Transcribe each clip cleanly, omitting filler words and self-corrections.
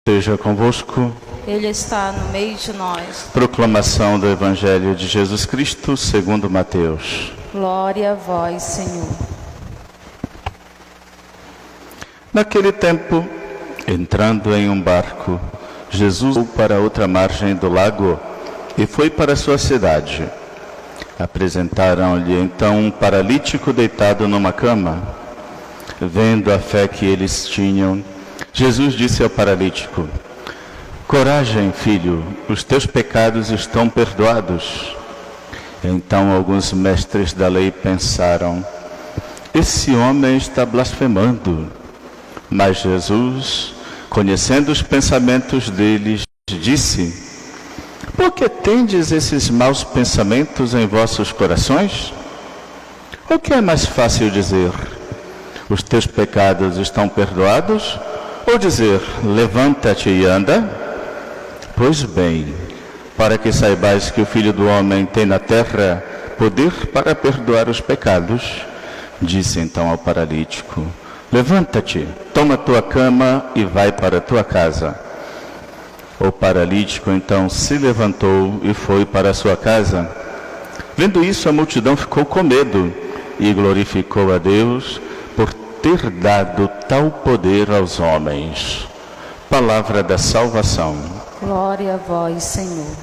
Seja convosco. Ele está no meio de nós. Proclamação do Evangelho de Jesus Cristo segundo Mateus. Glória a vós, Senhor. Naquele tempo, entrando em um barco, Jesus foi para outra margem do lago e foi para sua cidade. Apresentaram-lhe então um paralítico deitado numa cama. Vendo a fé que eles tinham, Jesus disse ao paralítico: coragem, filho, os teus pecados estão perdoados. Então alguns mestres da lei pensaram: esse homem está blasfemando. Mas Jesus, conhecendo os pensamentos deles, disse: por que tendes esses maus pensamentos em vossos corações? O que é mais fácil dizer: os teus pecados estão perdoados? Ou dizer: levanta-te e anda? Pois bem, para que saibais que o Filho do Homem tem na terra poder para perdoar os pecados, disse então ao paralítico: levanta-te, toma tua cama e vai para tua casa. O paralítico então se levantou e foi para sua casa. Vendo isso, a multidão ficou com medo e glorificou a Deus por ter dado tal poder aos homens. Palavra da salvação. Glória a vós, Senhor.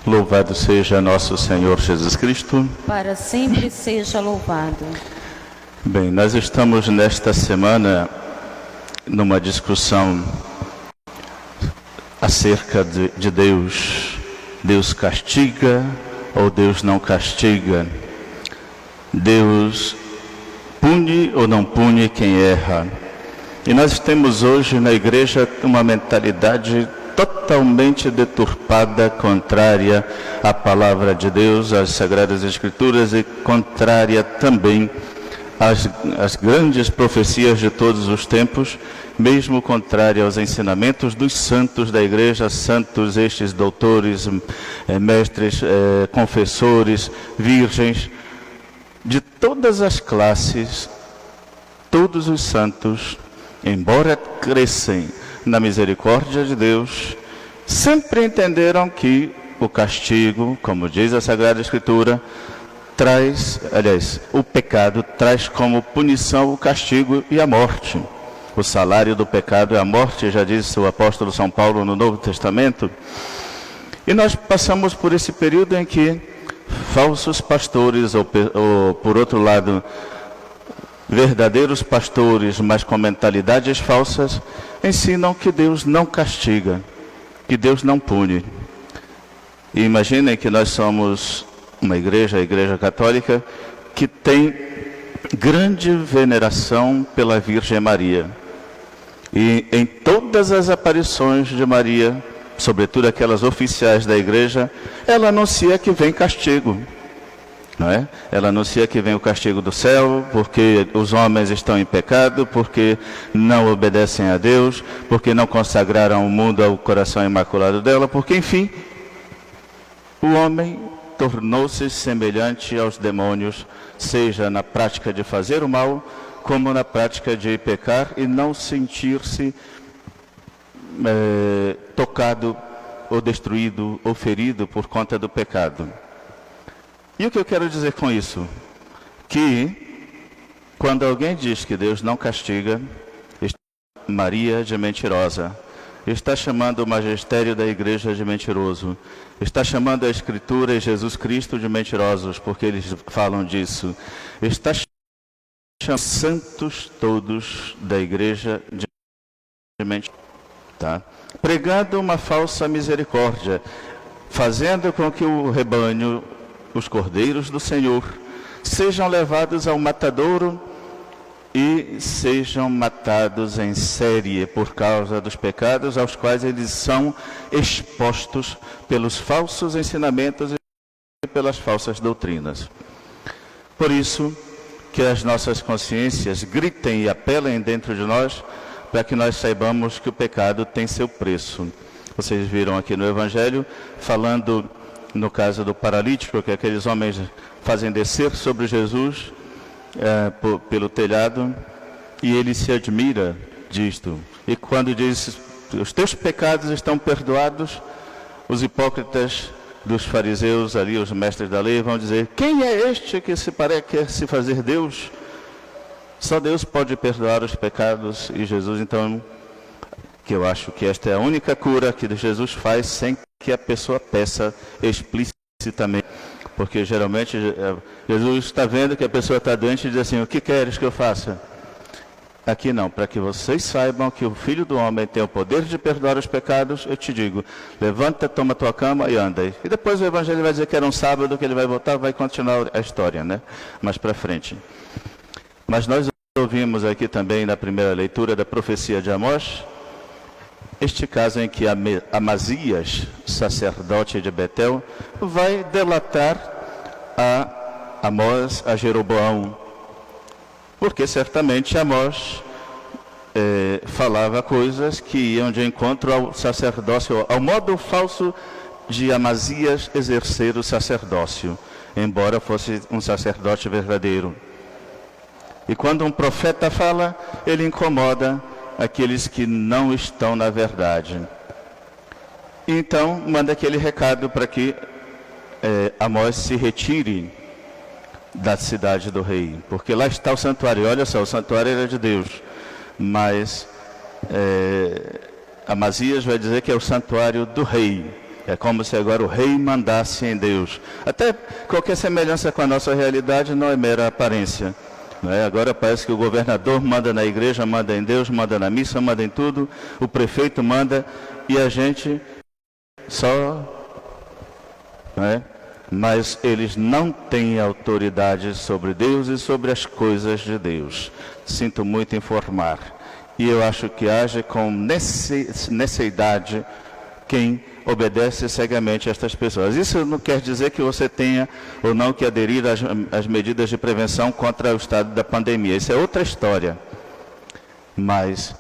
Louvado seja nosso Senhor Jesus Cristo. Para sempre seja louvado. Bem, nós estamos nesta semana numa discussão acerca de Deus. Deus castiga ou Deus não castiga? Deus pune ou não pune quem erra? E nós temos hoje na igreja uma mentalidade totalmente deturpada, contrária à palavra de Deus, às Sagradas Escrituras e contrária também às grandes profecias de todos os tempos, mesmo contrária aos ensinamentos dos santos da igreja, santos estes doutores, mestres, confessores, virgens, de todas as classes. Todos os santos, embora crescem na misericórdia de Deus, sempre entenderam que o castigo, como diz a Sagrada Escritura, o pecado traz como punição o castigo e a morte. O salário do pecado é a morte, já disse o apóstolo São Paulo no Novo Testamento. E nós passamos por esse período em que falsos pastores, ou por outro lado, verdadeiros pastores, mas com mentalidades falsas, ensinam que Deus não castiga, que Deus não pune. E imaginem que nós somos uma igreja, a Igreja Católica, que tem grande veneração pela Virgem Maria. E em todas as aparições de Maria, sobretudo aquelas oficiais da igreja, ela anuncia que vem castigo. Não é? Ela anuncia que vem o castigo do céu, porque os homens estão em pecado, porque não obedecem a Deus, porque não consagraram o mundo ao coração imaculado dela, porque, enfim, o homem tornou-se semelhante aos demônios, seja na prática de fazer o mal, como na prática de pecar e não sentir-se tocado, ou destruído, ou ferido por conta do pecado. E o que eu quero dizer com isso? Que quando alguém diz que Deus não castiga, está chamando Maria de mentirosa, está chamando o magistério da igreja de mentiroso, está chamando a Escritura e Jesus Cristo de mentirosos, porque eles falam disso, está chamando santos todos da igreja de mentirosos, tá? Pregando uma falsa misericórdia, fazendo com que o rebanho, os cordeiros do Senhor, sejam levados ao matadouro e sejam matados em série por causa dos pecados aos quais eles são expostos pelos falsos ensinamentos e pelas falsas doutrinas. Por isso, que as nossas consciências gritem e apelem dentro de nós, para que nós saibamos que o pecado tem seu preço. Vocês viram aqui no Evangelho, falando no caso do paralítico, que aqueles homens fazem descer sobre Jesus pelo telhado, e ele se admira disto. E quando diz os teus pecados estão perdoados, os hipócritas dos fariseus ali, os mestres da lei, vão dizer: quem é este que quer se fazer Deus? Só Deus pode perdoar os pecados. E Jesus, então, que eu acho que esta é a única cura que Jesus faz sem que a pessoa peça explicitamente. Porque geralmente Jesus está vendo que a pessoa está doente e diz assim: o que queres que eu faça? Aqui não, para que vocês saibam que o Filho do Homem tem o poder de perdoar os pecados, eu te digo: levanta, toma tua cama e anda. E depois o Evangelho vai dizer que era um sábado, que ele vai voltar, vai continuar a história, né? Mais para frente. Mas nós ouvimos aqui também na primeira leitura da profecia de Amós, este caso em que Amazias, sacerdote de Betel, vai delatar a Amós, a Jeroboão, porque certamente Amós falava coisas que iam de encontro ao sacerdócio, ao modo falso de Amazias exercer o sacerdócio, embora fosse um sacerdote verdadeiro. E quando um profeta fala, ele incomoda aqueles que não estão na verdade. Então, manda aquele recado para que Amós se retire da cidade do rei, porque lá está o santuário. Olha só, o santuário era de Deus, mas Amazias vai dizer que é o santuário do rei. É como se agora o rei mandasse em Deus. Até qualquer semelhança com a nossa realidade não é mera aparência. Agora parece que o governador manda na igreja, manda em Deus, manda na missa, manda em tudo, o prefeito manda, e a gente só... Mas eles não têm autoridade sobre Deus e sobre as coisas de Deus. Sinto muito informar. E eu acho que age com necessidade quem obedece cegamente a estas pessoas. Isso não quer dizer que você tenha ou não que aderir às medidas de prevenção contra o estado da pandemia. Isso é outra história. Mas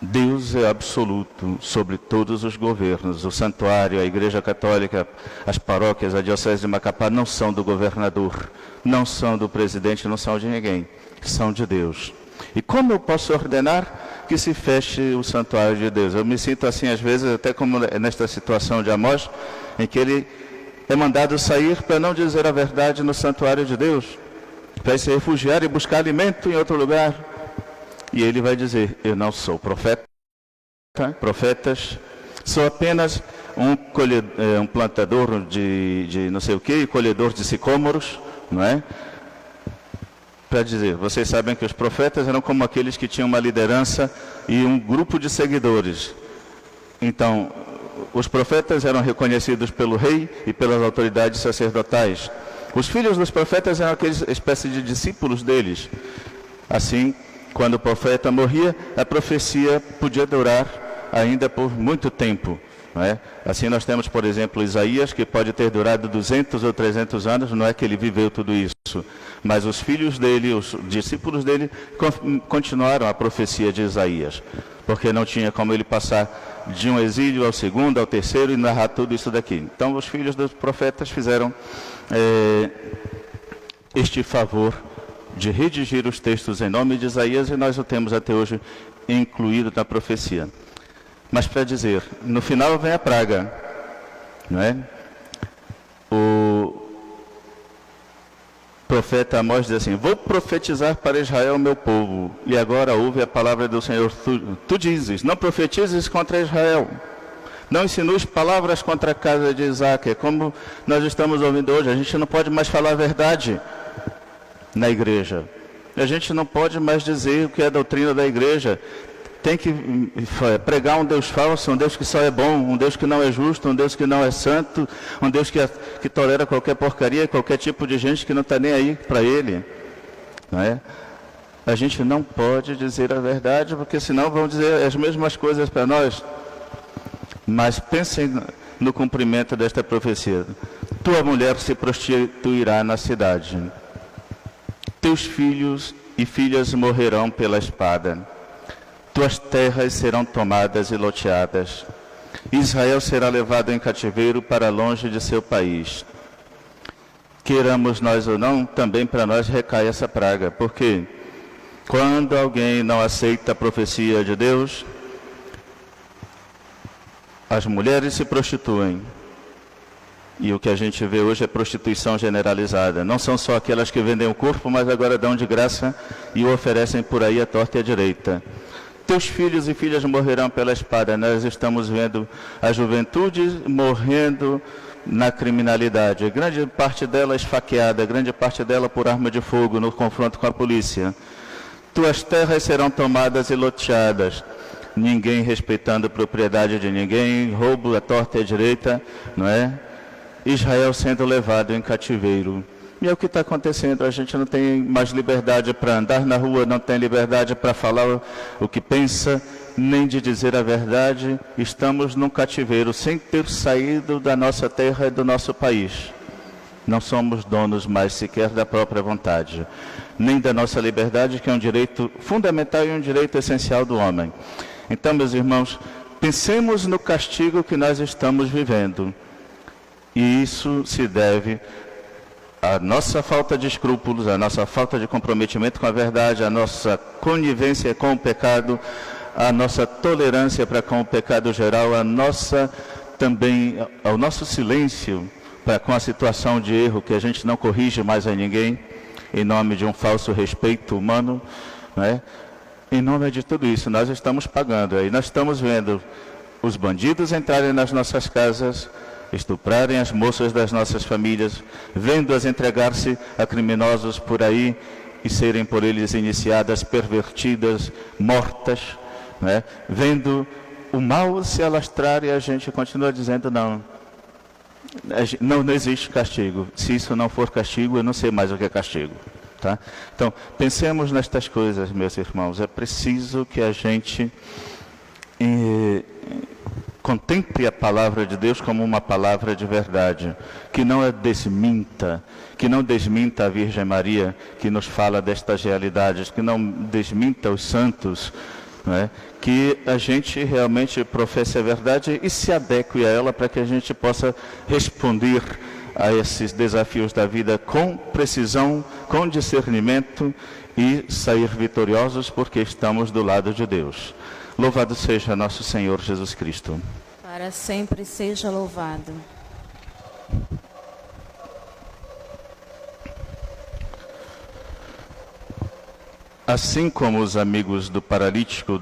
Deus é absoluto sobre todos os governos. O santuário, a Igreja Católica, as paróquias, a Diocese de Macapá não são do governador, não são do presidente, não são de ninguém. São de Deus. E como eu posso ordenar que se feche o santuário de Deus? Eu me sinto assim às vezes, até como nesta situação de Amós, em que ele é mandado sair para não dizer a verdade no santuário de Deus, para se refugiar e buscar alimento em outro lugar. E ele vai dizer: eu não sou profetas, sou apenas um plantador de não sei o que, colhedor de sicômoros, não é? Para dizer, vocês sabem que os profetas eram como aqueles que tinham uma liderança e um grupo de seguidores. Então, os profetas eram reconhecidos pelo rei e pelas autoridades sacerdotais. Os filhos dos profetas eram aqueles espécie de discípulos deles. Assim, quando o profeta morria, a profecia podia durar ainda por muito tempo. Não é? Assim nós temos, por exemplo, Isaías, que pode ter durado 200 ou 300 anos, não é que ele viveu tudo isso. Mas os filhos dele, os discípulos dele, continuaram a profecia de Isaías. Porque não tinha como ele passar de um exílio ao segundo, ao terceiro e narrar tudo isso daqui. Então os filhos dos profetas fizeram este favor de redigir os textos em nome de Isaías, e nós o temos até hoje incluído na profecia. Mas para dizer, no final vem a praga, não é? O profeta Amós diz assim: vou profetizar para Israel, meu povo, e agora ouve a palavra do Senhor. Tu dizes, não profetizes contra Israel, não insinues palavras contra a casa de Isaac. É como nós estamos ouvindo hoje, a gente não pode mais falar a verdade na igreja, a gente não pode mais dizer o que é a doutrina da igreja. Tem que pregar um Deus falso, um Deus que só é bom, um Deus que não é justo, um Deus que não é santo, um Deus que tolera qualquer porcaria, qualquer tipo de gente que não está nem aí para Ele. Não é? A gente não pode dizer a verdade, porque senão vão dizer as mesmas coisas para nós. Mas pensem no cumprimento desta profecia. Tua mulher se prostituirá na cidade. Teus filhos e filhas morrerão pela espada. Tuas terras serão tomadas e loteadas. Israel será levado em cativeiro para longe de seu país. Queiramos nós ou não, também para nós recai essa praga. Porque quando alguém não aceita a profecia de Deus, as mulheres se prostituem. E o que a gente vê hoje é prostituição generalizada. Não são só aquelas que vendem o corpo, mas agora dão de graça e o oferecem por aí à torta e à direita. Teus filhos e filhas morrerão pela espada. Nós estamos vendo a juventude morrendo na criminalidade. Grande parte dela esfaqueada, grande parte dela por arma de fogo no confronto com a polícia. Tuas terras serão tomadas e loteadas. Ninguém respeitando a propriedade de ninguém, roubo à torta e à direita, não é? Israel sendo levado em cativeiro. E é o que está acontecendo, a gente não tem mais liberdade para andar na rua, não tem liberdade para falar o que pensa, nem de dizer a verdade. Estamos num cativeiro, sem ter saído da nossa terra e do nosso país. Não somos donos mais sequer da própria vontade, nem da nossa liberdade, que é um direito fundamental e um direito essencial do homem. Então, meus irmãos, pensemos no castigo que nós estamos vivendo. E isso se deve à nossa falta de escrúpulos, à nossa falta de comprometimento com a verdade, à nossa conivência com o pecado, à nossa tolerância para com o pecado geral, também ao nosso silêncio para com a situação de erro que a gente não corrige mais a ninguém, em nome de um falso respeito humano, né? Em nome de tudo isso, nós estamos pagando. Aí nós estamos vendo os bandidos entrarem nas nossas casas, estuprarem as moças das nossas famílias, vendo-as entregar-se a criminosos por aí e serem por eles iniciadas, pervertidas, mortas, né? Vendo o mal se alastrar e a gente continua dizendo não existe castigo. Se isso não for castigo, eu não sei mais o que é castigo. Tá? Então, pensemos nestas coisas, meus irmãos. É preciso que a gente contemple a palavra de Deus como uma palavra de verdade, que não a desminta, que não desminta a Virgem Maria, que nos fala destas realidades, que não desminta os santos, né? Que a gente realmente professe a verdade e se adeque a ela para que a gente possa responder a esses desafios da vida com precisão, com discernimento e sair vitoriosos porque estamos do lado de Deus. Louvado seja nosso Senhor Jesus Cristo. Para sempre seja louvado. Assim como os amigos do paralítico